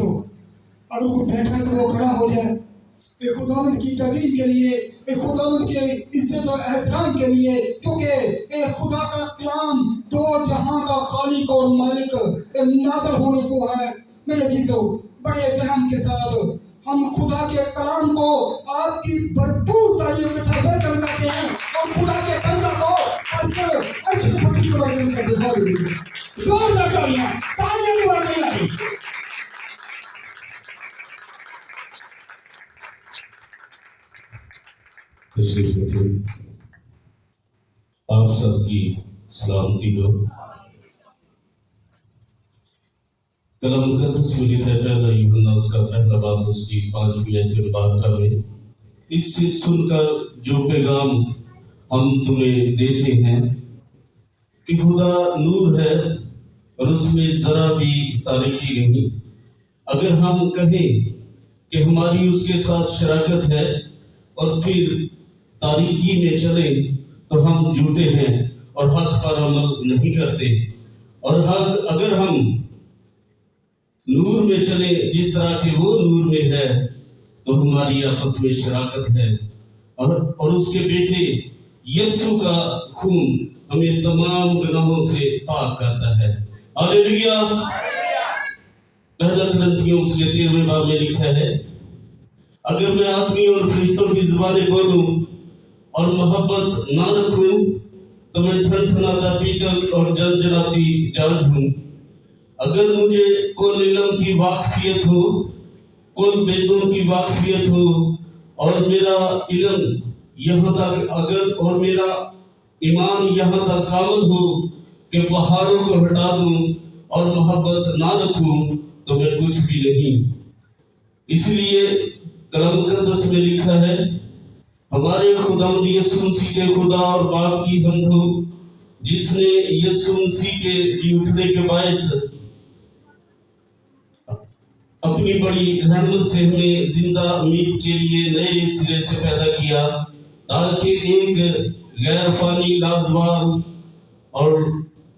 चीज़ों, अगर कोई बैठा है तो वो खड़ा हो जाए। एक खुदावंद की तज़ीम के लिए, एक खुदावंद के इज्जत और एहतराम के लिए, क्योंकि एक खुदा का कलाम दो जहां का खालिक और मालिक नाज़र होने को है। मेरे चीज़ों, बड़े एहतराम के साथ हम खुदा के कलाम को आपकी भरपूर तारीफ के साथ वेलकम करते हैं और खुदा के कलाम को अच्छी पट्टी को वेलकम करते हैं। जोरदार तालियां, तालियां की आवाज़ नहीं आ रही। आप सबकी सलामती हो। कलम मुक़द्दस में लिखा है, पहला यूहन्ना उसका पहला बाब उसकी 5वीं आयत मुबारका में, इससे सुनकर जो पैगाम हम तुम्हें देते हैं कि खुदा नूर है और उसमें जरा भी तारीकी नहीं। अगर हम कहें कि हमारी उसके साथ शराकत है और फिर तारीकी में चले तो हम झूठे हैं और हक पर अमल नहीं करते। और अगर हम नूर में चले जिस तरह के वो नूर में है तो हमारी आपस में शराकत है और उसके बेटे यीशु का खून हमें तमाम गुनाहों से पाक करता है। हालेलुया। पहला कुरिन्थियों उसके 13वें बाब में लिखा है, अगर मैं आदमी और फरिश्तों की जुबानें बोलूं और मोहब्बत ना रखूं तो मैं ठनठनाता पीतल और जनजनाती जांच हूं। अगर मुझे कुल इल्म की वाकफियत हो, कुल वेदों की वाकफियत हो और मेरा इल्म यहाँ तक अगर और मेरा ईमान यहाँ तक कामिल हो कि पहाड़ों को हटा दूं और मोहब्बत ना रखूं तो मैं कुछ भी नहीं। इसलिए कलम मुक़द्दस में लिखा है, हमारे खुदावंद यीशु मसीह के खुदा और बाप की हम्द हो, जिसने यीशु मसीह के जी उठने के बायस अपनी बड़ी रहमत से हमें जिंदा उम्मीद के लिए नए सिरे से पैदा किया, ताकि एक गैर फानी लाजवाब और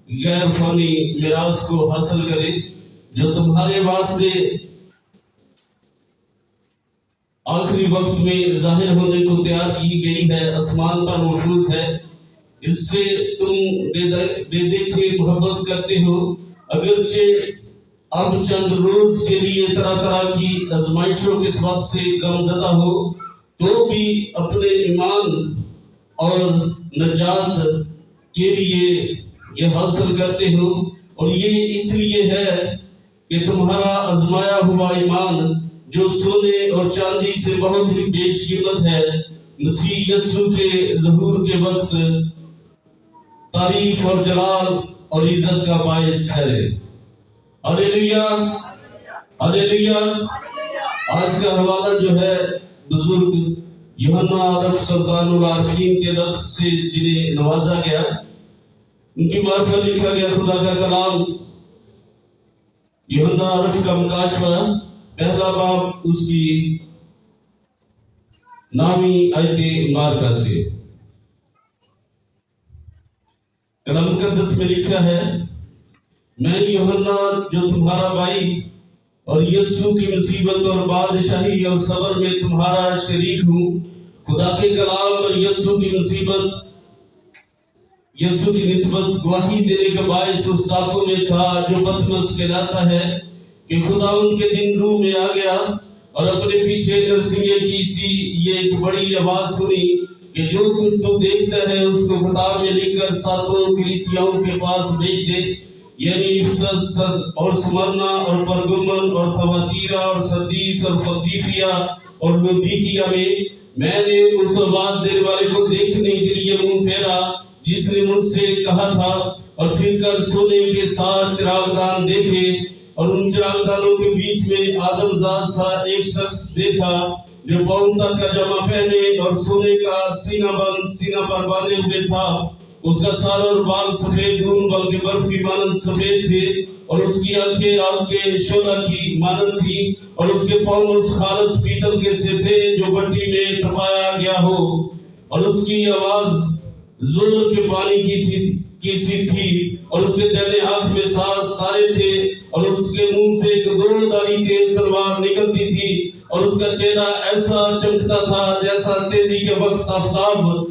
गैर फानी मिरास को हासिल करें, जो तुम्हारे वास्ते आखिरी वक्त में जाहिर होने को तैयार की गई है, आसमान पर मौजूद है। इससे तुम बेदेखे मोहब्बत करते हो, अगरचे अब चंद रोज के लिए तरह तरह की आजमाइशों के सबब से गमज़दा हो, तो भी अपने ईमान और नजात के लिए ये हासिल करते हो। और ये इसलिए है कि तुम्हारा आजमाया हुआ ईमान, जो सोने और चांदी से बहुत ही बेशकीमत है, मसीह यीशु के ज़हूर के वक्त तारीफ और जलाल और इज्जत का बायस ठहरे। Hallelujah, hallelujah. आज का हवाला जो है बुजुर्ग यूहन्ना अरफ सुल्तानुल आरिफीन के लफ्ज़ से जिन्हें नवाजा गया, उनकी मार्फत लिखा गया खुदा का कलाम यूहन्ना अरफ का मुकाशफा पहला बाब उसकी 9वीं आयत मुबारका से। कलम मुक़द्दस में लिखा है, मैं यूहन्ना जो तुम्हारा भाई और यीशु की मुसीबत और बादशाही और सब्र में तुम्हारा शरीक हूँ, खुदा के कलाम और यीशु की मुसीबत यीशु की निस्बत गवाही देने के बायस उस टापू में था जो पतमस कहलाता है, कि खुदा उनके दिन रूह में आ गया और अपने पीछे नरसिंगे की सी ये एक बड़ी आवाज सुनी कि जो कुछ तू देखता है उसको किताब में लिखकर 7 कलीसियाओं के पास भेज दे, यानी इफिसस और स्मरना और परगमन और थवातीरा और सरदीस और फिलाडेल्फिया और लौदीकिया में। मैंने उस आवाज देने वाले को देखने के लिए मुंह फेरा जिसने मुझसे कहा था, और फिर कर सोने के 7 चिरागदान देखे, और उन चिरागदानों के बीच में आदमजात सा एक शख्स देखा जो पाँव तक का जमा पहने और सोने का सीना पर बांधे हुए था। उसका सारा और बाल सफेद ऊन बल्कि बर्फ की मानंद सफेद थे, और उसकी आंखें आग के शोला की मानंद थी, और उसके पाँव उस खालस पीतल के से थे जो भट्टी में तपाया गया हो, और उसकी आवाज जोर के पानी की सी थी, और उसके दाहिने हाथ में 7 तारे थे, और उसके मुंह से एक 2 धारी तेज تلوار نکلتی تھی اور اس کا چہرہ ایسا چمکتا تھا جیسا تیزی کے وقت آفتاب۔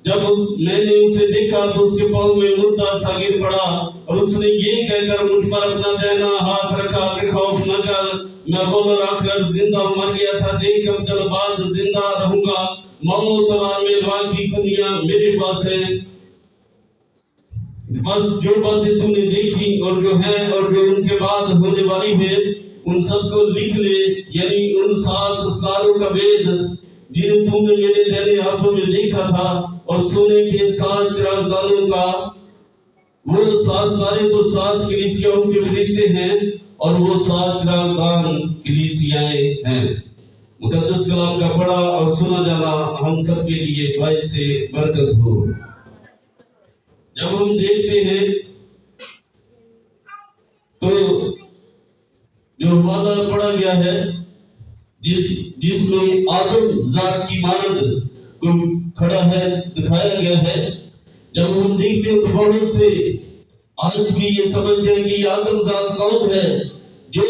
جب میں نے اسے دیکھا تو اس کے پاؤں میں مردہ سا گر پڑا اور اس نے یہ کہہ کر مجھ پر اپنا دہنا ہاتھ رکھا کہ خوف نہ کر، میں بول آ کر زندہ مر گیا تھا، دیکھ اب دل بعد زندہ رہوں گا، موت اور عالم ارواح کی کنیاں میرے پاس ہے۔ بس جو باتیں تم نے دیکھی اور جو ہیں اور جو ان کے بعد ہونے والی ہیں ان سب کو لکھ لے، یعنی ان 7 سالوں کا بید جنہیں تم نے میرے دہنے ہاتھوں میں دیکھا تھا، اور سونے کے 7 چراغ دانوں کا۔ وہ 7 ستارے تو 7 کلیسیاؤں کے فرشتے ہیں اور وہ 7 چراغ دان کلیسیائیں ہیں۔ مقدس کلام کا پڑھا اور سنا جانا ہم سب کے لیے باعث سے برکت ہو۔ جب ہم دیکھتے ہیں تو جو حوالہ پڑھا گیا ہے جس میں آدم ذات کی مانند کو کھڑا ہے دکھایا گیا ہے، جب ہم دیکھتے ہیں تو بہت سے آج بھی یہ سمجھتے ہیں کہ یہ آدم ذات کون ہے جو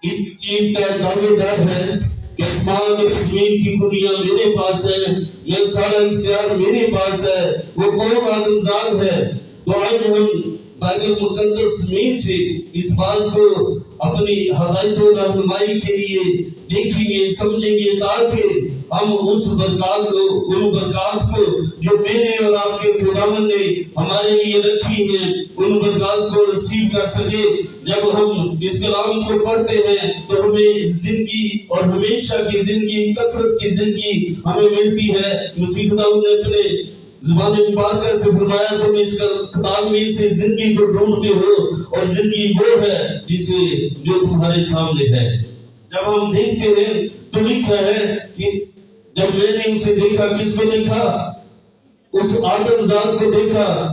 اس چیز کا دعوے دار ہے کہ آسمان اور زمین کی کنیاں میرے پاس ہے، یہ سارا اختیار میرے پاس ہے۔ وہ کون آدم ذات ہے؟ تو آج ہم بائبل مقدس میں سے اس بات کو اپنی ہدایت و رہنمائی کے لیے دیکھیں گے، سمجھیں گے، تاکہ ہم اس برکات کو، ان برکات کو جو میرے اور آپ کے خداوند نے ہمارے لیے رکھی ہیں، ان برکات کو رسیو کر سکے۔ جب ہم اس کلام کو پڑھتے ہیں تو ہمیں زندگی اور ہمیشہ کی زندگی، کثرت کی زندگی ہمیں ملتی ہے۔ مسیح خداوند نے اپنے زبان مبارکہ سے فرمایا تم اس کتاب میں سے زندگی کو ڈھونڈتے ہو، اور زندگی وہ ہے جسے جو تمہارے سامنے ہے۔ جب ہم دیکھتے ہیں تو لکھا ہے کہ جب میں نے اسے دیکھا، کس کو دیکھا؟ اس آدم ذات کو دیکھا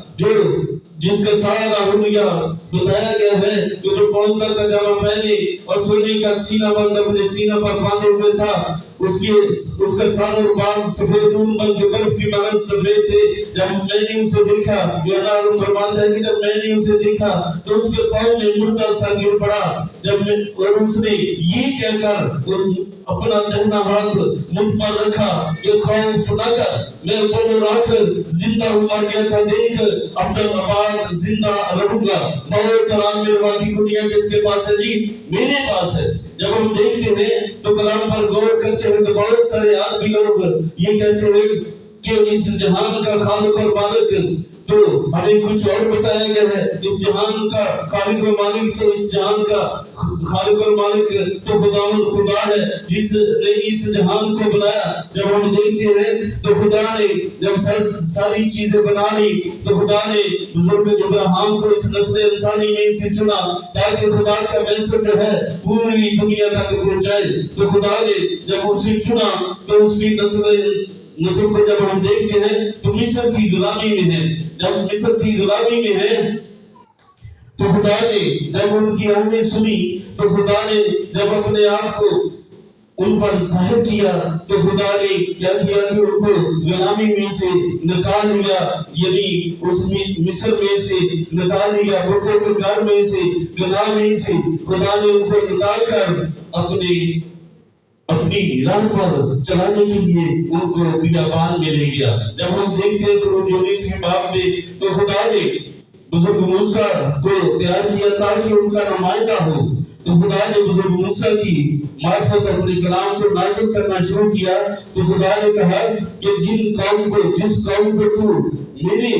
جس کا سارا حلیہ بتایا گیا ہے کہ جو پونتا کا جامہ پہنے اور سونے کا سینہ بند اپنے سینہ پر باندھے ہوئے تھا، اس کا سر اور بال سفید اون بن کے برف کی مانند سفید تھے۔ جب میں نے اسے دیکھا، یوحنا فرماتا ہے کہ جب میں نے اسے دیکھا تو اس کے پاؤں میں مردہ سا گر پڑا، اور اس نے یہ کہہ کر اپنا دہنا ہاتھ مجھ پر رکھا کہ خوف نہ کر، میں بول آ کر زندہ مر گیا تھا، دیکھ اب تک آباد زندہ رہوں گا، موت اور عالم ارواح کی کنیاں کس کے پاس ہے؟ جی میرے پاس ہے۔ جب ہم دیکھتے ہیں تو کلام پر غور کرتے ہیں تو بہت سارے آدمی لوگ یہ کہتے ہیں کہ اس جہان کا خالق اور مالک تو ہمیں کچھ اور بتایا گیا ہے، اس جہان کا خالق اور مالک تو اس جہان کا خالق اور مالک تو خدا ہے جس نے اس جہان کو بنایا۔ جب ہم دیکھتے ہیں تو خدا نے جب ساری چیزیں بنا لی تو خدا نے بزرگ ابراہیم کو اس نسل انسانی میں سے چنا تاکہ خدا کا میسج جو ہے پوری دنیا تک پہنچائے۔ تو خدا نے جب اسے چنا تو اس کی نسل کو جب ہم دیکھتے ہیں تو مصر کی غلامی میں ہے۔ جب مصر کی غلامی میں ہے تو خدا نے جب ان کی آہیں سنی تو خدا نے جب اپنے آپ کو ان پر ظاہر کیا تو خدا نے کیا کیا کہ ان کو غلامی میں سے نکال لیا، یعنی اس مصر میں سے نکال لیا، بتوں کے گھر میں سے، گناہ میں سے خدا نے ان کو نکال کر اپنی راہ پر چلانے کے لیے ان کو بیابان میں لے گیا۔ جب ہم دیکھتے ہیں تو 19ویں باب میں تو خدا نے بزرگ موسیٰ کو تیار کیا تاکہ ان کا نمائندہ ہو، تو خدا نے بزرگ موسیٰ کی معرفت اپنے کلام کو نازل کرنا شروع کیا۔ تو خدا نے کہا کہ جس قوم کو تو میرے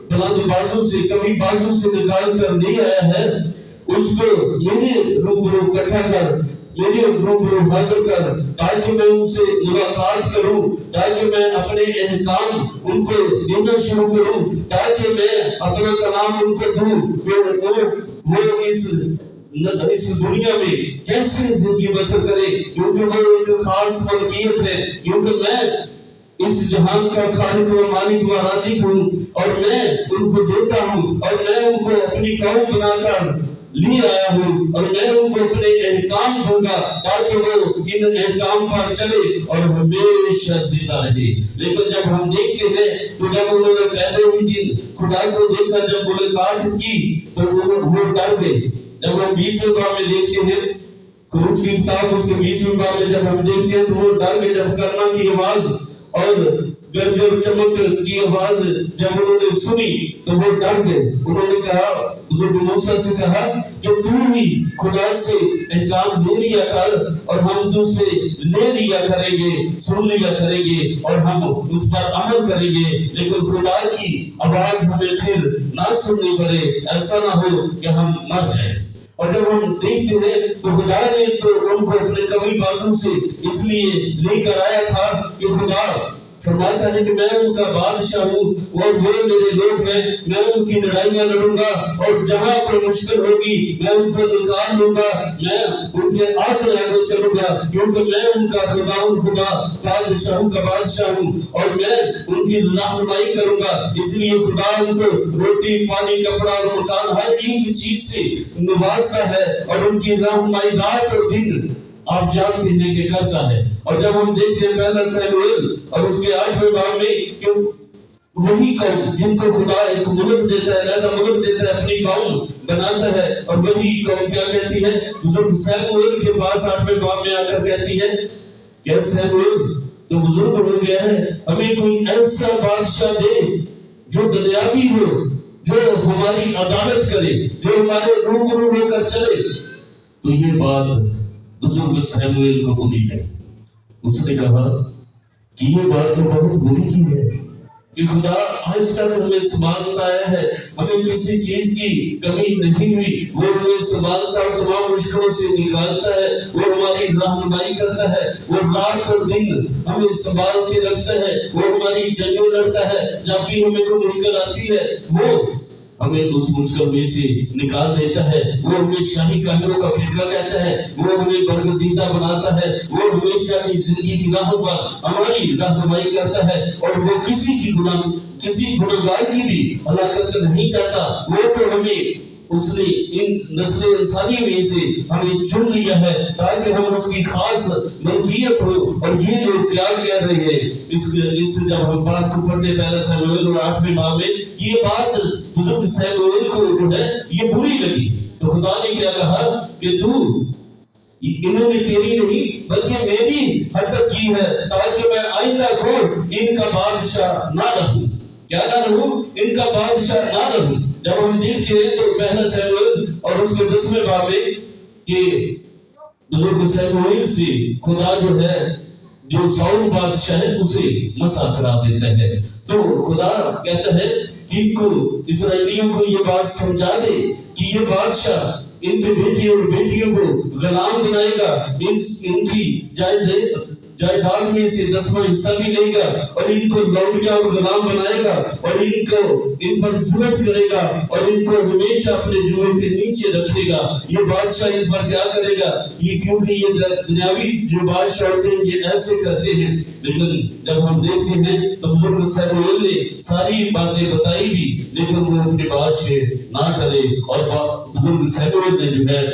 پلانگ بازو سے، کبھی بازو سے نکال کر نہیں آیا ہے، اس کو میرے روبرو اکٹھا کر، میرے روبرو حاضر کر، تاکہ میں ان سے ملاقات کروں، تاکہ میں اپنے احکام ان کو دینا شروع کروں، تاکہ میں اپنا کلام ان کو دوں کہ وہ اس دنیا میں کیسے زندگی بسر کرے، کیونکہ وہ ایک خاص ملکیت ہے، کیونکہ میں اس جہان کا خالق و مالک و رازق ہوں، اور میں ان کو دیتا ہوں، اور میں ان کو اپنی قوم بنا کر لے آیا ہوں، اور میں ان کو اپنے احکام دوں گا تاکہ وہ ان احکام پر چلے اور ہمیشہ زندہ رہے۔ لیکن جب ہم دیکھتے ہیں تو جب انہوں نے پہلے ہی دن خدا کو دیکھا، جب ملاقات کی تو وہ ڈر گئے۔ جب ہم 20ویں باب میں دیکھتے ہیں خروج کی کتاب اس کے 20ویں باب میں جب ہم دیکھتے ہیں تو وہ ڈر کے جب کرنا کی آواز اور گرج اور چمک کی آواز جب انہوں نے سنی تو وہ ڈر گئے. انہوں نے کہا، بزرگ موسیٰ سے کہا کہ تو ہی خدا سے احکام لے لیا کر اور ہم تجھ سے لے لیا کریں گے، سن لیا کریں گے اور ہم اس پر عمل کریں گے، لیکن خدا کی آواز ہمیں پھر نہ سننی پڑے، ایسا نہ ہو کہ ہم مر جائیں. اور جب ہم دیکھتے ہیں تو خدا نے تو ان کو اپنے قوی بازو سے اس لیے لے کر آیا تھا کہ خدا فرماتا ہے کہ میں ان کا بادشاہ ہوں اور وہ میرے لوگ ہیں، میں ان کی لڑائیاں لڑوں گا اور جہاں پر مشکل ہوگی میں ان کو نکال لوں گا، میں ان کے آگے آگے چلوں گا، کیونکہ میں ان کا خدا بادشاہوں کا بادشاہ ہوں اور میں ان کی رہنمائی کروں گا. اس لیے خدا ان کو روٹی، پانی، کپڑا اور مکان ہر ایک چیز سے نوازتا ہے اور ان کی رہنمائی رات اور دن آپ جانتے ہیں کہ کرتا ہے. اور جب ہم دیکھتے ہیں پہلا سموئیل اور اس کے 8ویں باب میں کہ وہی قوم جن کو خدا ایک ملک دیتا ہے، علیحدہ ملک دیتا ہے، اپنی قوم بناتا ہے، اور وہی قوم کیا کہتی ہے؟ بزرگ سموئیل کے پاس 8ویں باب میں آ کر کہتی ہے کہ سموئیل تو بزرگ ہو گیا ہے، ہمیں کوئی ایسا بادشاہ دے جو دنیاوی ہو، جو ہماری عدالت کرے، جو ہمارے روبرو ہو کر چلے. تو یہ بات بزرگ سموئیل کو بری لگی. اس نے کہا کہ یہ بات تو بہت بری کی ہے کہ خدا آج تک ہمیں سنبھالتا آیا ہے، ہمیں کسی چیز کی کمی نہیں ہوئی، وہ ہمیں سنبھالتا اور تمام مشکلوں سے نکالتا ہے، وہ ہماری رہنمائی کرتا ہے، وہ رات اور دن ہمیں سنبھال کے رکھتا ہے، وہ ہماری جنگیں لڑتا ہے، جب بھی ہمیں کوئی مشکل آتی ہے وہ ہمیں اس مشکل میں سے نکال دیتا ہے، وہ ہمیں شاہی کہانیوں کا فرقہ کہتا ہے، وہ ہمیں برگزیدہ بناتا ہے، وہ ہمیشہ کی زندگی کی راہوں پر ہماری رہنمائی کرتا ہے، اور وہ کسی گناہگار کی بھی ہلاکت نہیں چاہتا. وہ تو ہمیں اس نے ان نسل انسانی میں سے ہمیں چن لیا ہے تاکہ ہم اس کی خاص ملکیت ہو. اور یہ لوگ کیا کہہ رہے ہیں اس سے جب ہم بات کو پڑھتے پہلا سموئیل اور 8ویں باب میں، یہ بات بزرگ سموئیل کو جو ہے یہ بری لگی. تو خدا نے کیا کہا کہ تو انہوں نے تیری نہیں بلکہ میری حرکت کی ہے تاکہ میں آئندہ کو ان کا بادشاہ نہ رہوں. کیا نہ رہوں؟ ان کا بادشاہ نہ رہوں. جب ہم دیکھتے ہیں تو پہلا سموئیل اور اس کے 10ویں باب میں کہ بزرگ سموئیل سے خدا جو ہے جو ساؤل بادشاہ ہے اسے مسا کرا دیتا ہے. تو خدا کہتا ہے کہ ان کو اسرائیلیوں کو یہ بات سمجھا دے کہ یہ بادشاہ ان کے بیٹے اور بیٹیوں کو غلام بنائے گا، ان کی جائیداد میں سے 10واں حصہ بھی لے گا اور ان کو لونڈیاں اور غلام بنائے گا اور ان پر ظلم کرے گا اور ان کو ہمیشہ اپنے جوئے کے نیچے رکھے گا. یہ بادشاہ ان پر کیا کرے گا؟ یہ کیونکہ یہ دنیاوی جو بادشاہ ہوتے ہیں یہ ایسے کرتے ہیں، لیکن جب ہم دیکھتے ہیں تو بزرگ سموئیل نے ساری باتیں بتائی بھی لیکن وہ اپنے بات سے نہ کرے. اور بزرگ سموئیل نے جو ہے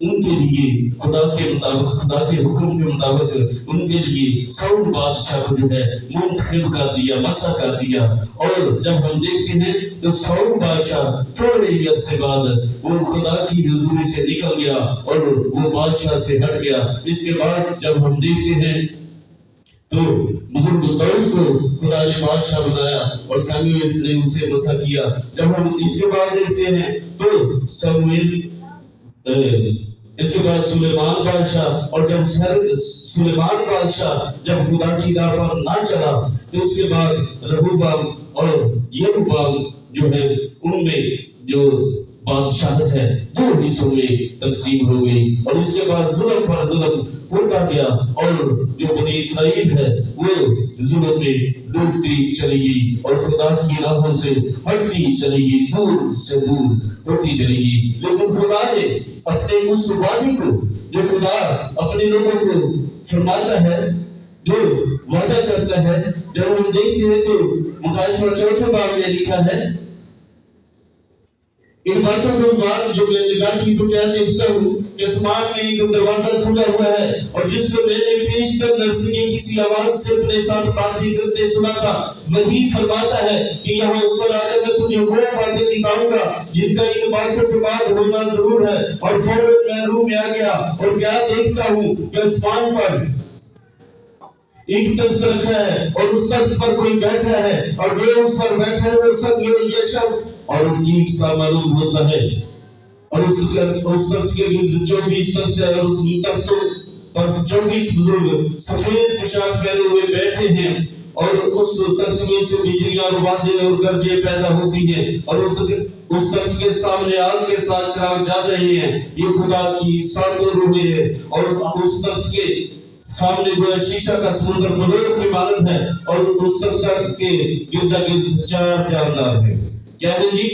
ان کے لیے خدا کے مطابق، خدا کے حکم کے مطابق ان کے لیے ساؤل بادشاہ کو جو ہے منتخب کر دیا، مسا کر دیا. اور جب ہم دیکھتے ہیں تو ساؤل بادشاہ تھوڑے ہی عرصے بعد وہ خدا کی حضوری سے نکل گیا اور وہ بادشاہ سے ہٹ گیا. اس کے بعد جب ہم دیکھتے ہیں تو بزرگ داؤد کو خدا نے بادشاہ بنایا اور سموئیل نے اسے مسا کیا. جب ہم اس کے بعد دیکھتے ہیں تو اس کے بعد سلیمان بادشاہ، اور جب سلیمان بادشاہ جب خدا کی راہ پر نہ چلا تو اس کے بعد رہوبام اور یروبام جو ہے ان میں جو بادشاہت ہے 2 حصوں میں تقسیم ہو گئی. اور اس کے بعد ظلم پر ظلم ہوتا گیا اور جو بنی اسرائیل ہے وہ ظلم میں ڈوبتی چلی گئی اور خدا کی راہوں سے ہٹتی چلی گئی، دور سے دور ہوتی چلی گئی. لیکن خدا نے اپنے اس وعدے کو جو خدا اپنے لوگوں کو فرماتا ہے، جو وعدہ کرتا ہے، جب ہم دیکھتے ہیں تو مکاشفہ 4 باب میں لکھا ہے इन बातों के बाद जो मैं निगाह की तो क्या देखता हूँ कि आसमान में एक दरवाजा खुला हुआ है, और जिसको मैंने पेशतर नरसिंह किसी आवाज से अपने साथ बातें करते सुना था, वही फरमाता है कि यहाँ ऊपर आकर मैं तुझे वो बातें दिखाऊंगा जिनका इन बातों के बाद होना जरूर है। और फौरन मैं रूम में आ गया और क्या देखता हूँ कि आसमान पर एक तख्त रखा है और उस तख्त पर कोई बैठा है, और जो उस पर बैठा है वो सब ये शब्द और उनकी सा मालूम होता है। और उस तख्त के 24 तख्त है, और उस तख्तों पर 24 बुजुर्ग सफेद पोशाक पहने हुए बैठे हैं, और उस तख्त में से बिजलियां और आवाजें और गरजे पैदा होती हैं, और उस तख्त के सामने आग के साथ चिराग जल रहे हैं। ये खुदा की सातों रूहें हैं, और उस तख्त के सामने वो शीशा का समुद्र बड़ों की मानद है, और उस तख्त के गिरदा गिर्द 4 जानदार हैं। क्या है जी?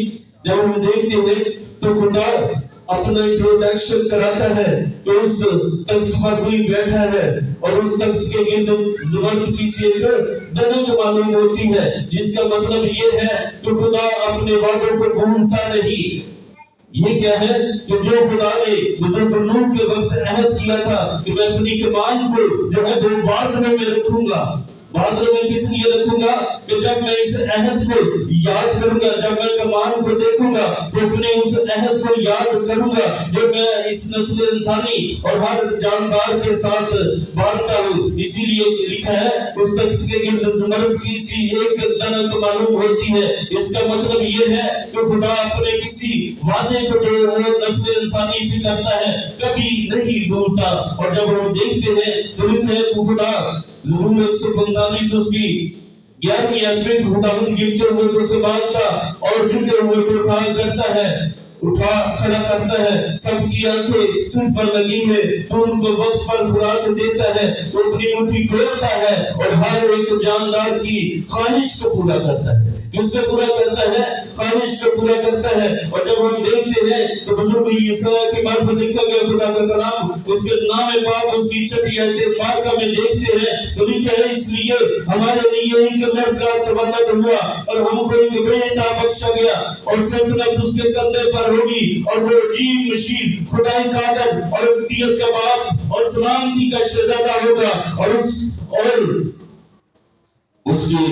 जब हम देखते हैं तो खुदा अपना इंट्रोडक्शन कराता है कि उस तख्त पर कोई बैठा है, और उस तख्त के गिर्द ज़बरदस्त की सी एक दनक मालूम होती है, जिसका मतलब ये है कि खुदा अपने वादों को भूलता नहीं। ये क्या है कि जो खुदा ने बुजुर्ग नूह के वक्त अहद किया था कि मैं अपनी कमान को जो है वो बादलों में रखूंगा। बादलों में किस लिए रखूंगा? कि जब मैं इस अहद को याद करूंगा, जब मैं कमान को देखूंगा तो अपने उस अहद को याद करूंगा जो मैं इस नस्ल इंसानी और हर जानदार के साथ बांटता हूँ। इसीलिए लिखा है उस तख्त के गिर्द ज़मरद की सी एक दनक मालूम होती है। इसका मतलब ये है कि खुदा अपने किसी वादे को जो वो नस्ल इंसानी से करता है कभी नहीं भूलता। और जब हम देखते हैं तो लिखा है खुदा ज़बूर 145 उसकी 11वीं आयत में खुदावंद गिरते हुए को संभालता और झुके हुए को उठा करता है, उठा खड़ा करता है। सबकी आंखें तुझ पर लगी है, तो उनको वक्त पर खुराक देता है, तो अपनी मुट्ठी खोलता है और हर एक जानदार की ख्वाहिश को पूरा करता है। किसको पूरा करता है? ख्वाहिश को पूरा करता है। और जब हम देखते हैं तो बुजुर्ग यशायाह की मार्फत लिखा गया खुदा का कलाम, उसके नाम पाक उसकी 6 आयत मार्का में देखते हैं तो लिखा है इसलिए हमारे लिए एक नर का तवल्लुद हुआ और हमको एक बेटा बख्शा गया, और सल्तनत उसके कंधे पर होगी, और वो अजीब मशीन खुदाई का आदर और अक्तियत का बाप और सलामती का शहजादा होगा, और उसकी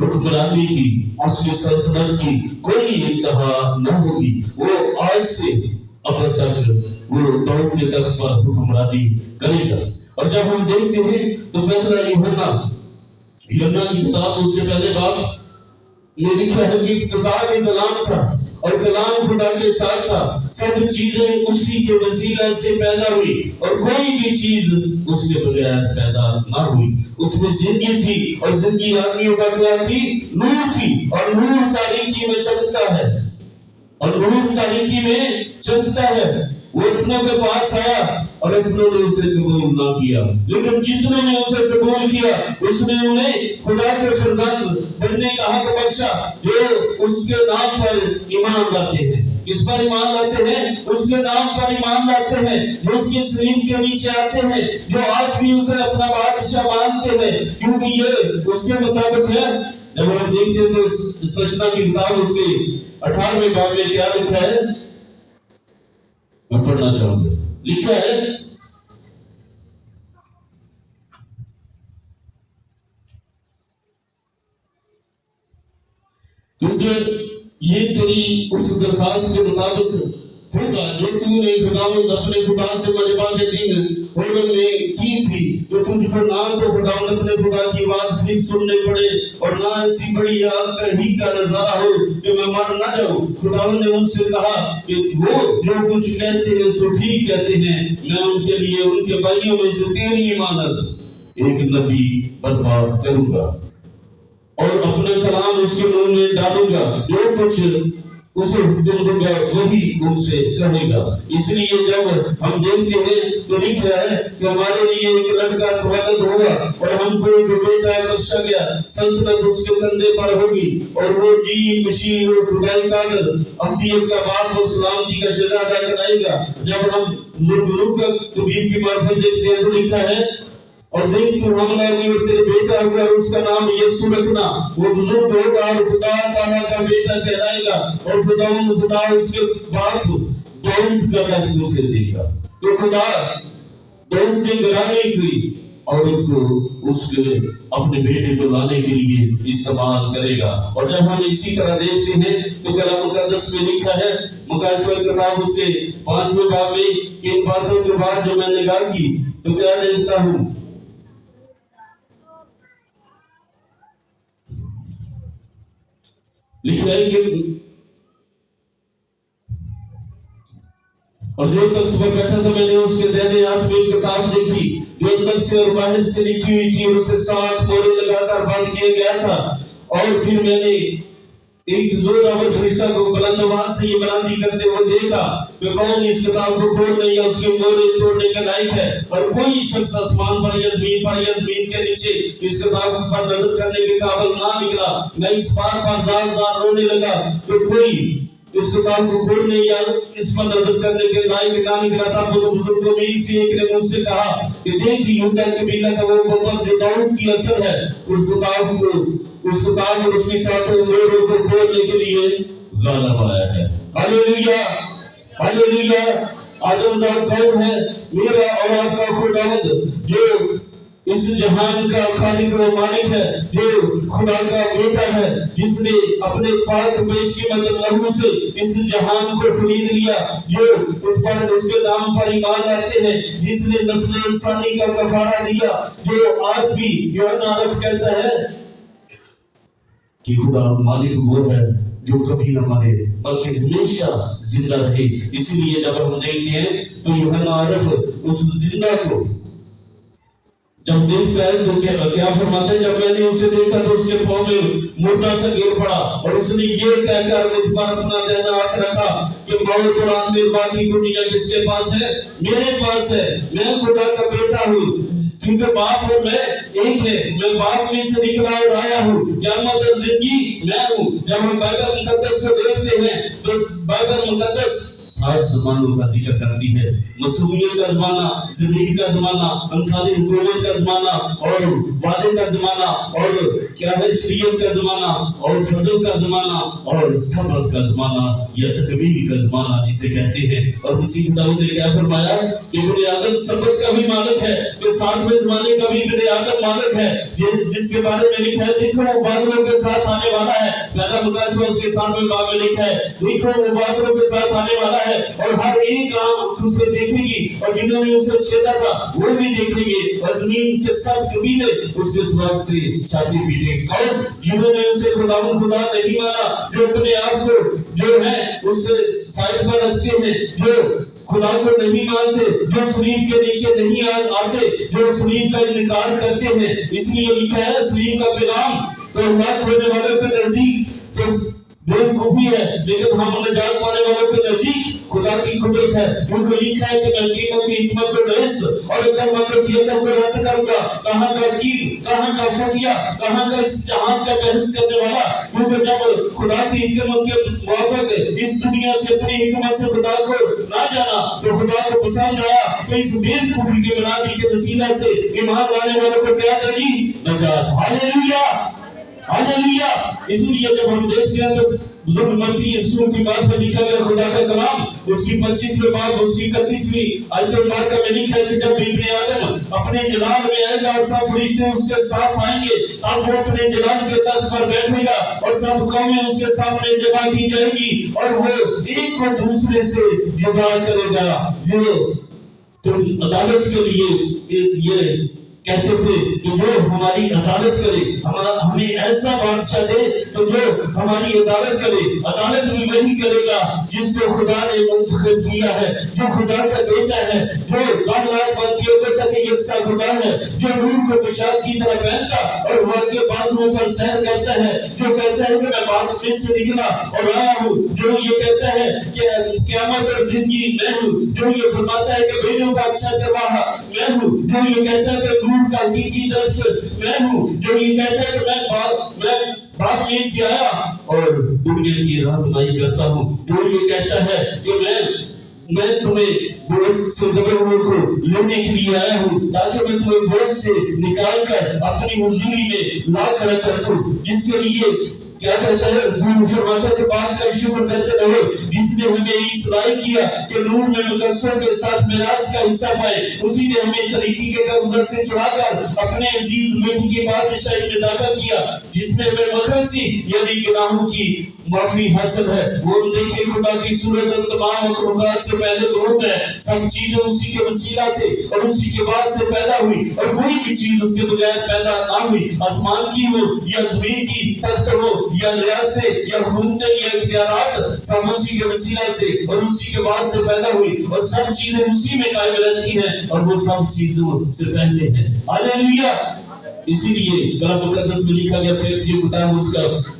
हुक्मरानी की, उसकी सल्तनत की कोई इंतहा न होगी। वो आज से अब तक वो दाऊद के तख्त पर हुक्मरानी करेगा। और जब हम देखते हैं तो पहला यूहन्ना की किताब उसके पहले बाब में लिखा है कि खुदा में कलाम था और कलाम खुदा के साथ था, सब चीजें उसी के वसीला से पैदा हुई और कोई भी चीज उसके बगैर पैदा ना हुई। उसमें जिंदगी थी और जिंदगी आदमियों का क्या थी? नूर थी, और नूर तारीकी में चमकता है, और नूर तारीकी में चमकता है। वो अपनों के पास आया और अपनों ने उसे कबूल ना किया, लेकिन जितनों ने उसे कबूल किया उसने उन्हें खुदा के फर्जंद बनने का हक बख्शा, जो उसके नाम पर ईमान लाते हैं। किस पर ईमान लाते हैं? उसके नाम पर ईमान लाते हैं, जो उसके सलीम के नीचे आते हैं, जो आज भी उसे अपना बादशाह मानते हैं, क्योंकि ये उसके मुताबिक है। जब हम देखते हैं तो इस रचना की किताब उसके 18वें बाब में क्या लिखा है, मैं पढ़ना चाहूंगा। लिखा है क्योंकि ये तेरी उस दरखास्त के मुताबिक होगा जो तूने खुदावंद अपने खुदा से मजबा के दिन हुर्रम में की थी, तो तुझको ना तो खुदावंद अपने खुदा की आवाज ठीक सुनने पड़े और ना ऐसी बड़ी आग का ही का नजारा हो कि मैं मर ना जाऊं। खुदावंद ने मुझसे कहा कि वो जो कुछ कहते हैं सो ठीक कहते हैं, मैं उनके लिए उनके भाइयों में से तेरी इमानत एक नबी बर्बाद करूंगा और अपना कलाम उसके मुंह में डालूंगा, जो कुछ उसे हुक्म दूंगा वही उनसे कहेगा। इसलिए जब हम देखते हैं तो लिखा है कि हमारे लिए एक लड़का तवल्लुद हुआ और हमको एक बेटा बख्शा गया, सल्तनत उसके कंधे पर होगी, और वो जी मसीह और खुदाई का अब्दियत का बाप और सलामती का शहजादा कहलाएगा। जब हम बुजुर्गों का तबीब की मार्फत देखते हैं तो लिखा है और देख तू हमला होगी और तेरे बेटा होगा और उसका नाम यीशु रखना। वो बुजुर्ग होगा और खुदा ताला का बेटा कहलाएगा और खुदा उसके बाप दाऊद का राज्य उसे देगा। तो खुदा दाऊद के घराने की औरत को उसके अपने बेटे को लाने के लिए इस्तेमाल करेगा। और जब हम इसी तरह देखते हैं तो कलाम मुकद्दस में लिखा है, मुकाशवा के किताब उसके 5वें बाब में, इन बातों के बाद जो मैंने निगाह की तो क्या देखता हूँ, लिखा है कि और जो तख्त पर बैठा था मैंने उसके दाहिने हाथ में एक किताब देखी जो अंदर से और बाहर से लिखी हुई थी और उसे 7 मोहरें लगाकर बंद किया गया था। और फिर मैंने एक जोरावर फरिश्ता को बुलंद आवाज से ये बुलंदी करते हुए देखा कि कौन इस किताब को खोलने या उसके मोहरें तोड़ने का लायक है। और कोई शख्स आसमान पर या जमीन के नीचे इस किताब पर नजर करने के काबिल ना निकला। मैं इस बार पर जार रोने लगा कि कोई इस किताब को खोलने या इस पर नजर करने के लायक ना निकला था। तो बुजुर्गों में इसी एक ने मुझसे कहा कि देख यहूदा कबीला का वो बबर जो दाऊद की असल है, उस किताब और उसके साथ मोहरों को खोलने के लिए गालिब आया है। Hallelujah hallelujah. आदमजाद कौन है? मेरा और आपका खुदावंद जो इस जहान का खालिक और मालिक है, जो खुदा का बेटा है, जिसने अपने पाक बेशकीमत लहू से इस जहान को खरीद लिया, जो उस पर उसके नाम पर ईमान लाते हैं, जिसने नस्ल इंसानी का कफारा दिया, जो आज भी यूहन्ना अरफ कहता है कि खुदा मालिक वो है जो कभी न मरे बल्कि हमेशा जिंदा रहे। इसीलिए जब हम देखते हैं तो यूहन्ना अरफ उस जिंदा को जब देखता है तो क्या फरमाता है, जब मैंने उसे देखा तो उसके पांव में मुर्दा सा गिर पड़ा और उसने ये कहकर मुझ पर अपना दाहिना हाथ रखा कि मौत और आंदर बाकी दुनिया किसके पास है? मेरे पास है। मैं खुदा का बेटा हूँ क्योंकि बाप और मैं एक है। मैं बाप में से निकला और आया हूँ। क़यामत और जिंदगी मैं हूँ। जब हम बाइबल मुकद्दस को देखते हैं तो बाइबल मुकद्दस 7 ज़मानों का जिक्र करती है। मसूमियत का ज़माना, ज़मीन का ज़माना, अंसारी हुकूमत का ज़माना और वादे का ज़माना और क्या है शरीयत का ज़माना और फजल का ज़माना और सबत का ज़माना या तकमील का ज़माना जिसे कहते हैं। और मसीह दाऊद ने क्या फरमाया कि इब्ने आदम सबत का भी मालिक है, कि 7वें ज़माने का भी इब्ने आदम मालिक है, जिसके बारे में लिखा है देखो वो बादलों के साथ आने वाला है। पहला मुकाशवा उसके 7वें बाब में लिखा है देखो वो बादलों के साथ आने वाला है और हर एक आंख उसे देखेगी और जिन्होंने उसे छेदा था वो भी देखेंगे और जमीन के सब कबीले उसके स्वागत से छाती पीटेंगे। कौन? जिन्होंने उसे खुदा नहीं माना, जो अपने आप को जो है उससे साइड पर रखते हैं, जो खुदा को नहीं मानते, जो सलीब के नीचे नहीं आते, जो सलीब का इनकार करते हैं। इसलिए लिखा है सलीब का पैगाम तो ना खोने वालों के नजदीक तो बेवकूफी है, लेकिन हम नजात पाने वालों के नजदीक खुदा की कुदरत है। क्योंकि लिखा है कि मैं हकीमों की हिकमत को नहिस्त और अक्लमंदों की अक्ल को रद्द करूंगा। कहाँ का हकीम, कहाँ का फकीहा, कहाँ का इस जहान का बहस करने वाला? क्योंकि जब खुदा की हिकमत के मुआफिक इस दुनिया से अपनी हिकमत से खुदा को ना जाना तो खुदा को पसंद आया तो इस बेवकूफी के बुनियादी के वसीला से ईमान लाने वालों को क्या था जी? नजात। Hallelujah hallelujah. इसलिए जब हम देखते हैं तो बुजुर्ग मत्ती यीशु की बात में लिखा गया खुदा का कलाम उसकी 25वें बाब उसकी 31वीं आयत मुबारक में लिखा है कि जब इब्ने आदम अपने जलाल में आएगा और सब फरिश्ते उसके साथ आएंगे तब वो अपने जलाल के तख्त पर बैठेगा और सब कौमें उसके सामने जमा की जाएगी और वो एक को दूसरे से जुदा करेगा। तो अदालत के लिए ये कहते थे कि जो हमारी अदालत करे, हमें ऐसा बादशाह दे कि जो हमारी अदालत करे। अदालत भी वही करेगा जिसको खुदा ने मुंतखब किया है, जो खुदा का बेटा है, जो कामयाब बनती तक यकसा खुदा है, जो नूर को पोशाक की तरह पहनता और वह के बाजुओं पर सैर करता है, जो कहता है कि मैं बाप में से निकला और आया हूँ, जो ये कहता है कि क़यामत और जिंदगी मैं हूँ, जो ये फरमाता है कि बेटों का अच्छा चरवाहा मैं हूँ, जो ये कहता है कि का हकीकी दरख्त मैं हूँ, जो ये कहता है कि मैं बाप में से आया और दुनिया की रहनुमाई करता हूँ, जो ये कहता है कि मैं मैं तुम्हें बोझ से दबे हुए को लेने के लिए आया हूँ, ताकि मैं तुम्हें बोझ से निकाल कर अपनी हुजूरी में ला खड़ा कर दूं। जिसके लिए क्या कहता है, रसूल फरमाता है कि बात का शुक्र करते रहो, जिसने हमें इस लायक किया कि नूर में मुकद्दसों के साथ मिराज का हिस्सा पाए। उसी ने हमें तरीकी के कब्जा से छुड़ाकर अपने अजीज बेटी की बादशाही में दाखिल किया, जिसमें हमें मखलसी यानी गुनाहों की माफी हासिल है। वो देखे खुदा की सूरत और तमाम मखलूकात से पहले बुलंद है। सब चीजें उसी के वसीला से और उसी के वास्ते पैदा हुई, और कोई भी चीज उसके बगैर पैदा ना हुई। आसमान की हो या जमीन की, तख्त हो या रियासतें या हुकूमतें या इख्तियारात, सब उसी के वसीला से और उसी के वास्ते पैदा हुई, और सब चीजें उसी में कायम रहती हैं, और वो सब चीजों से पहले हैं। हालेलुया। इसीलिए कलाम मुकद्दस में लिखा गया, फिर किताब उसका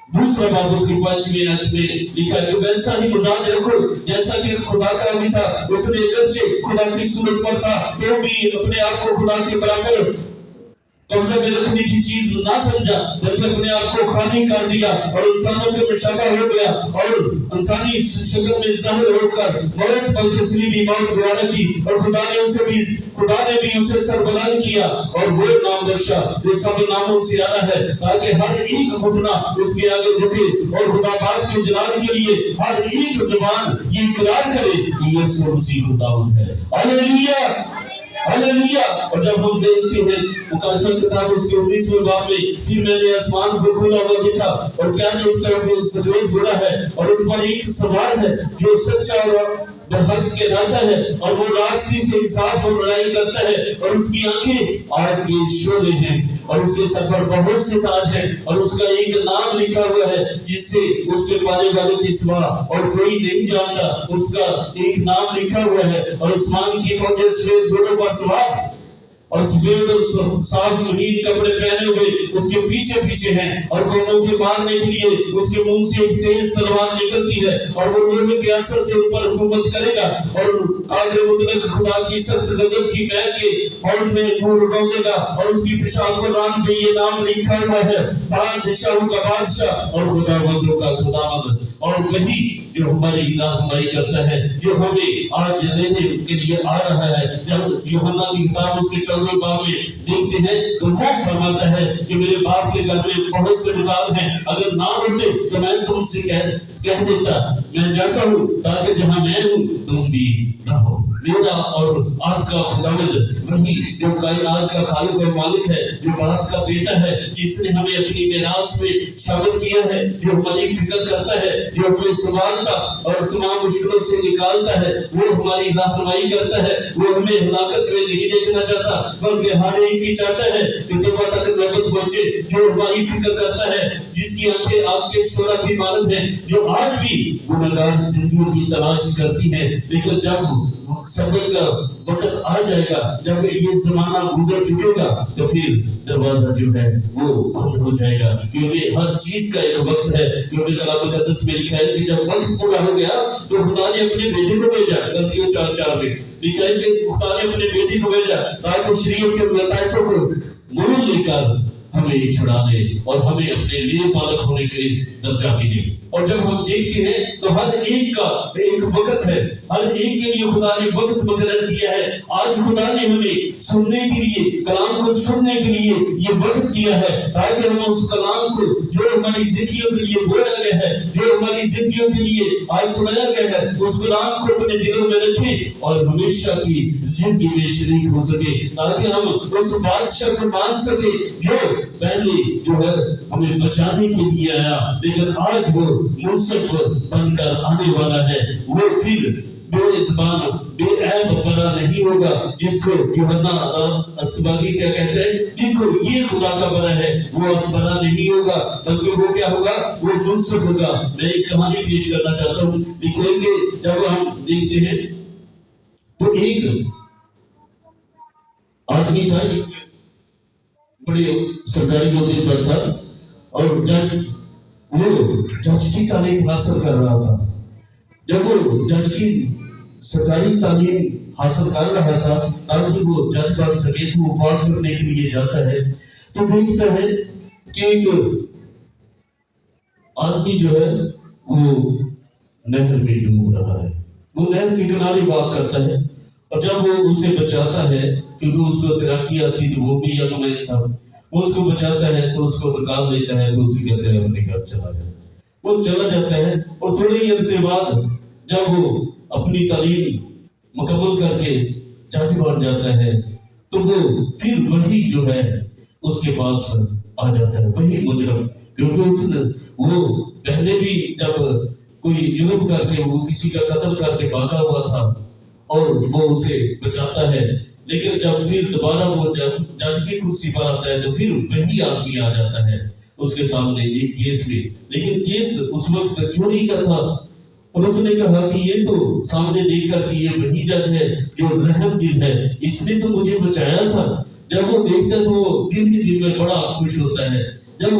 दूसरा बाब उसकी 5वीं आयत में लिखा है कि वैसा ही मिजाज रखो जैसा कि खुदा का भी था। उसने अगरचे खुदा की सूरत पर था तो भी अपने आप को खुदा के बराबर कब्जा में रखने की चीज ना समझा, बल्कि अपने आप को खाली कर दिया और इंसानों के मुशाबा हो गया, और इंसानी शक्ल में जाहिर होकर मौत बल्कि सलीबी मौत द्वारा की। और खुदा ने भी उसे सरबलंद किया, और वो नाम बख्शा जो सब नामों से आला है, ताकि हर एक घुटना उसके आगे झुके, और खुदा बाप के जलाल के लिए हर एक जुबान ये इकरार करे कि यीशु मसीह खुदावंद है। Hallelujah, hallelujah. और जब हम देखते हैं मुकाशफा किताब उसके 19वें बाब में, फिर मैंने आसमान को खुला हुआ देखा, और क्या देखता हूं कि सफेद घोड़ा है, और उस पर एक सवार है जो सच्चा और बरहक के नाता है, और वो रास्ते से इंसाफ और लड़ाई करता है, और उसकी आंखें आग के शोले हैं, और उसके सर पर बहुत से ताज हैं, और उसका एक नाम लिखा हुआ है जिससे उसके पाने वाले के सिवा और कोई नहीं जानता। उसका एक नाम लिखा हुआ है, और आसमान की फौजें सफेद घोड़ों पर सवार और सफेद और साफ महीन कपड़े पहने हुए उसके पीछे पीछे हैं, और कौमों के मारने के लिए उसके मुंह से एक तेज तलवार निकलती है, और वो लोहे के असर से ऊपर हुकूमत करेगा, और कादिर मुतलक खुदा की सख्त गजब की महक के हौज में नूर उड़ाएगा, और उसकी पेशाब को नाम पे ये नाम लिखा हुआ है, बादशाहों का बादशाह और खुदावंदों का खुदावंद। और वही जो हमारी रहनुमाई करता है, जो हमें आज लेने के लिए आ रहा है। जब यूहन्ना की किताब उसके 14वें बाब में देखते हैं तो वो फरमाता है कि मेरे बाप के घर में बहुत से मकान हैं, अगर ना होते तो मैं तुमसे कह देता, मैं जाता हूँ ताकि जहाँ मैं हूँ तुम भी रहो। मेरा और आपका खुदावंद वही जो कायनात का खालिक और मालिक है, जो बाप का बेटा है, जिसने हमें अपनी मिरास में शामिल किया है, जो हमारी फिक्र करता है, जो हमें संभालता और तमाम मुश्किलों से निकालता है, वो हमारी रहनुमाई करता है। वो हमें हलाकत में नहीं देखना चाहता, बल्कि हर एक की चाहता है कि तौबा तक नौबत पहुंचे। जो हमारी फिक्र करता है, जिसकी आंखें आपके शोरा की मानद हैं, जो आज भी गुनहगार जिंदगी की तलाश करती है, लेकिन जब सबर का वक्त आ जाएगा, जब ये जमाना गुजर चुकेगा, तो फिर दरवाजा जो है वो बंद हो जाएगा, क्योंकि हर चीज का एक वक्त है। क्योंकि कलाम मुकद्दस में लिखा है कि जब वक्त पूरा हो गया तो खुदा ने अपने बेटे को भेजा। गलतियों 4:4 में लिखा है कि खुदा ने अपने बेटे को भेजा ताकि शरीयत के मतायतों को मोल लेकर हमें छुड़ाने और हमें अपने लिए पालक होने के दर्जा मिले। और जब हम देखते हैं तो हर एक का एक वक्त है, हर एक के लिए खुदा ने वक्त मुकर्रर किया है। आज खुदा ने हमें सुनने के लिए, कलाम को सुनने के लिए ये वक्त दिया है, ताकि हम उस कलाम को जो हमारी जिंदगियों के लिए बोला गया है, जो हमारी जिंदगियों के लिए आज सुनाया गया है, उस कलाम को अपने दिलों में रखें और हमेशा की जिंदगी में शरीक हो सके, ताकि हम उस बादशाह को मान सके जो पहले जो है हमें बचाने के लिए आया, लेकिन आज वो मुनसिफ बनकर आने वाला है। वो फिर बेज़बान बेऐब बरा नहीं होगा, जिसको यूहन्ना अस्बागी क्या कहते हैं, देखो ये खुदा का बरा है, वो बरा नहीं होगा, बल्कि वो क्या होगा, वो मुनसिफ होगा। मैं एक कहानी पेश करना चाहता हूँ। लिखेंगे जब हम देखते हैं तो एक आदमी था, एक बड़े सरकारी नौकरी पर था, और वो जज की तालीम हासिल कर रहा था। जब वो जज की सरकारी तालीम हासिल कर रहा था ताकि वो जज बन सके, तो वो बात करने के लिए जाता है तो देखता है कि एक आदमी जो है वो नहर में डूब रहा है। وہ نہر کے کنارے بات کرتا ہے، اور جب وہ اسے بچاتا ہے، کیونکہ اس کو تیراکی آتی تھی، وہ بھی ینگ مین تھا، وہ اس کو بچاتا ہے تو اس کو نکال لیتا ہے، تو اسے کہتے ہیں اپنے گھر چلا جائے۔ وہ چلا جاتا ہے، اور تھوڑے ہی عرصے بعد جب وہ اپنی تعلیم مکمل کر کے جج بن جاتا ہے، تو وہ پھر وہی جو ہے اس کے پاس آ جاتا ہے، وہی مجرم، کیونکہ اس نے وہ پہلے بھی جب کوئی جرم کر کے وہ کسی کا قتل کر کے بھاگا ہوا تھا اور وہ اسے بچاتا ہے، لیکن جب پھر دوبارہ وہ جب جج کی کرسی پر آتا ہے تو پھر وہی آدمی آ جاتا ہے اس کے سامنے ایک کیس میں، لیکن کیس اس وقت چوری کا تھا، اور اس نے کہا کہ یہ تو سامنے دیکھ کر کہ یہ وہی جج ہے جو رحم دل ہے، اس نے تو مجھے بچایا تھا۔ جب وہ دیکھتا تو وہ دل ہی دل میں بڑا خوش ہوتا ہے، جب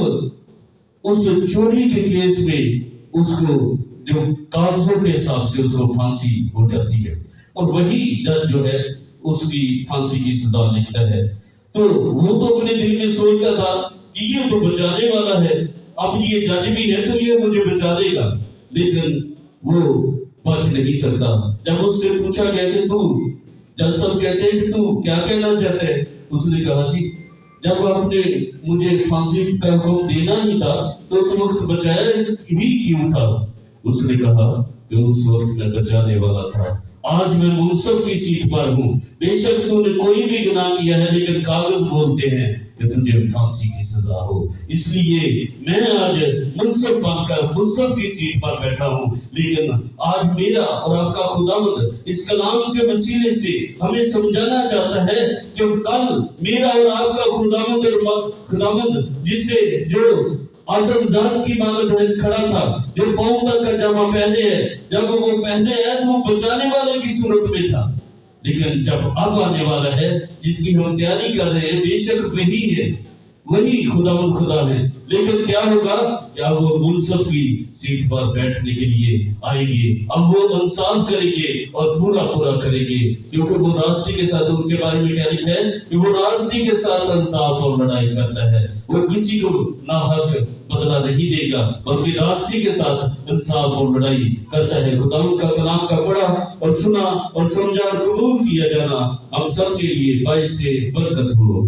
اس چوری کے کیس میں اس کو جو کاغذوں کے حساب سے اس کو پھانسی ہو جاتی ہے، اور وہی جج جو ہے اس کی پھانسی کی سزا لکھتا ہے۔ تو وہ تو اپنے دل میں سوچتا تھا کہ یہ تو بچانے والا ہے، اب یہ جج بھی ہے تو یہ مجھے بچا دے گا، لیکن وہ بچ نہیں سکتا۔ جب اس سے پوچھا گیا کہ تو جج صاحب کہتے ہیں کہ تو کیا کہنا چاہتے ہیں، اس نے کہا جی جب آپ نے مجھے پھانسی کا حکم دینا ہی تھا تو اس وقت بچایا ہی کیوں تھا؟ اس نے کہا کہ اس وقت میں بچانے والا تھا، آج میں منصف کی سیٹ پر ہوں، بے شک تو نے کوئی بھی گناہ کیا ہے لیکن کاغذ بولتے ہیں کہ تجھے پھانسی کی سزا ہو، اس لیے میں آج منصف بن کر منصف کی سیٹ پر بیٹھا ہوں، لیکن آج میرا اور آپ کا خداوند اس کلام کے وسیلے سے ہمیں سمجھانا چاہتا ہے کہ کل میرا اور آپ کا خداوند جس سے جو آدم ذات کی مانند کھڑا تھا، جو پاؤں تک کا جامع پہنے ہے، جب وہ پہنے ہے تو وہ بچانے والے کی صورت میں تھا، لیکن جب اب آنے والا ہے جس کی ہم تیاری کر رہے ہیں، بے شک وہی ہے، وہی خداوند خدا ہے، لیکن کیا ہوگا کہ اب وہ منصف کی سیٹ پر بیٹھنے کے لیے آئیں گے، اب وہ انصاف کریں گے اور پورا پورا کریں گے، کیونکہ وہ راستے کے ساتھ، ان کے بارے میں کیا لکھا ہے کہ وہ راستے کے ساتھ انصاف اور لڑائی کرتا ہے، وہ کسی کو ناحق بدلہ نہیں دے گا بلکہ راستے کے ساتھ انصاف اور لڑائی کرتا ہے۔ خداوند کا کلام کا پڑھا اور سنا اور سمجھا اور قبول کیا جانا ہم سب کے لیے باعث برکت ہو۔